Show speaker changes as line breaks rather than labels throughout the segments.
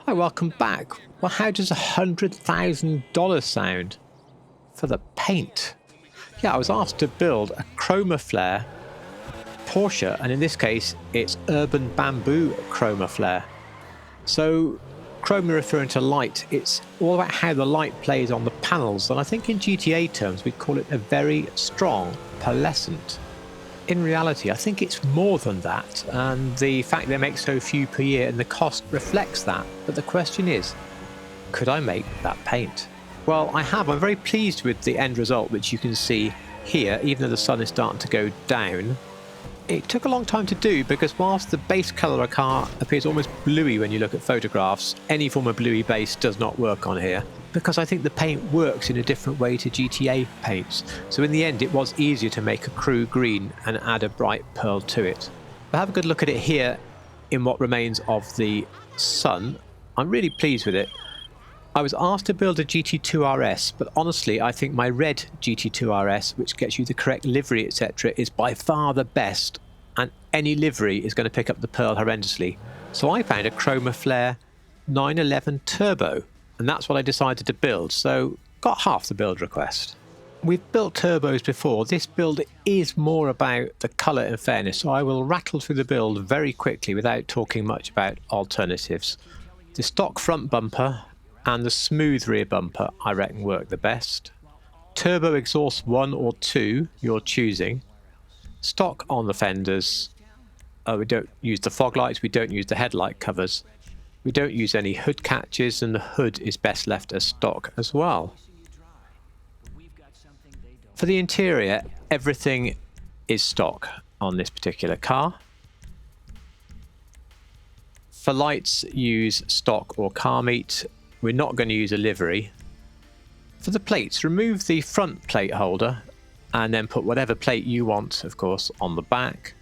Hi, welcome back. Well, how does $100,000 sound? For the paint. Yeah, I was asked to build a Chromaflair Porsche, and in this case, it's Urban Bamboo Chromaflair. So, chroma referring to light, it's all about how the light plays on the panels, and I think in GTA terms, we'd call it a very strong pearlescent. In reality, I think it's more than that, and the fact they make so few per year and the cost reflects that. But the question is, could I make that paint? Well, I have. I'm very pleased with the end result, which you can see here, even though the sun is starting to go down. It took a long time to do because whilst the base colour of a car appears almost bluey when you look at photographs, any form of bluey base does not work on here, because I think the paint works in a different way to GTA paints. So in the end, it was easier to make a crew green and add a bright pearl to it. But have a good look at it here in what remains of the sun. I'm really pleased with it. I was asked to build a GT2 RS, but honestly, I think my red GT2 RS, which gets you the correct livery, etc., is by far the best, and any livery is going to pick up the pearl horrendously. So I found a Chromaflair 911 Turbo, and that's what I decided to build, so got half the build request. We've built turbos before. This build is more about the colour in fairness, so I will rattle through the build very quickly without talking much about alternatives. The stock front bumper and the smooth rear bumper I reckon work the best. Turbo exhaust 1 or 2, you're choosing. Stock on the fenders. We don't use the fog lights, we don't use the headlight covers. We don't use any hood catches, and the hood is best left as stock as well. For the interior, everything is stock on this particular car. For lights, use stock or car meet. We're not going to use a livery. For the plates, remove the front plate holder and then put whatever plate you want, of course, on the back.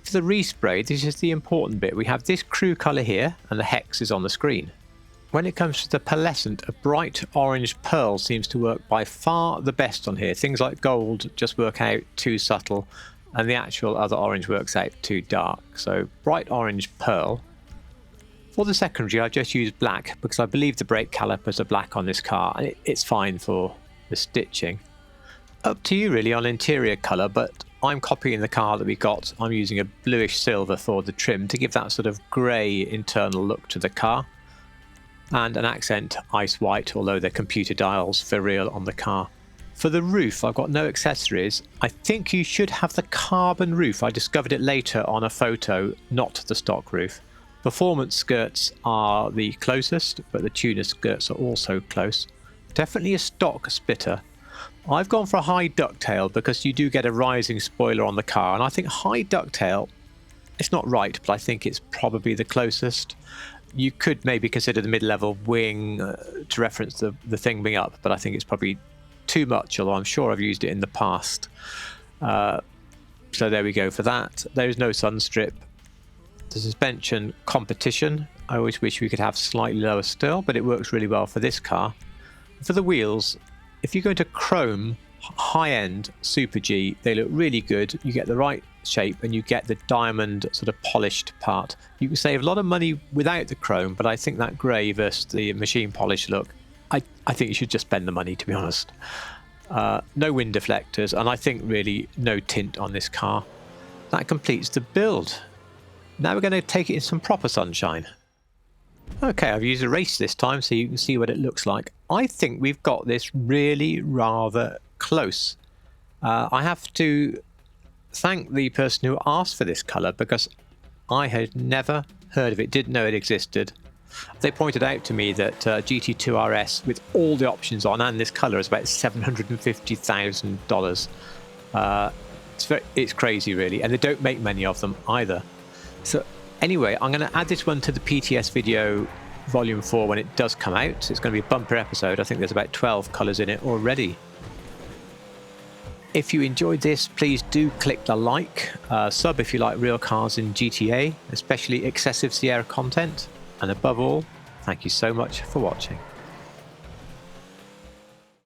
For the respray, this is the important bit. We have this crew colour here and the hex is on the screen. When it comes to the pearlescent, a bright orange pearl seems to work by far the best on here. Things like gold just work out too subtle, and the actual other orange works out too dark. So bright orange pearl. For the secondary, I just used black because I believe the brake calipers are black on this car, and it's fine for the stitching. Up to you really on interior colour, but I'm copying the car that we got. I'm using a bluish silver for the trim to give that sort of grey internal look to the car, and an accent ice white, although they're computer dials for real on the car. For the roof, I've got no accessories. I think you should have the carbon roof. I discovered it later on a photo, not the stock roof. Performance skirts are the closest, but the tuner skirts are also close. Definitely a stock splitter. I've gone for a high ducktail because you do get a rising spoiler on the car, and I think high ducktail, it's not right, but I think it's probably the closest. You could maybe consider the mid-level wing to reference the thing being up, but I think it's probably too much, although I'm sure I've used it in the past. So there we go for that. There is no sun strip. The suspension competition, I always wish we could have slightly lower still, but it works really well for this car. For the wheels, if you go into chrome, high-end Super G, they look really good. You get the right shape and you get the diamond sort of polished part. You can save a lot of money without the chrome, but I think that grey versus the machine polish look, I think you should just spend the money, to be honest. No wind deflectors, and I think really no tint on this car. That completes the build. Now we're going to take it in some proper sunshine. Okay, I've used a race this time so you can see what it looks like. I think we've got this really rather close. I have to thank the person who asked for this colour because I had never heard of it, didn't know it existed. They pointed out to me that GT2 RS with all the options on and this colour is about $750,000. It's crazy really, and they don't make many of them either. So anyway, I'm going to add this one to the PTS video volume 4 when it does come out. It's going to be a bumper episode. I think there's about 12 colours in it already. If you enjoyed this, please do click the like, sub if you like real cars in GTA, especially excessive Sierra content, and above all, thank you so much for watching.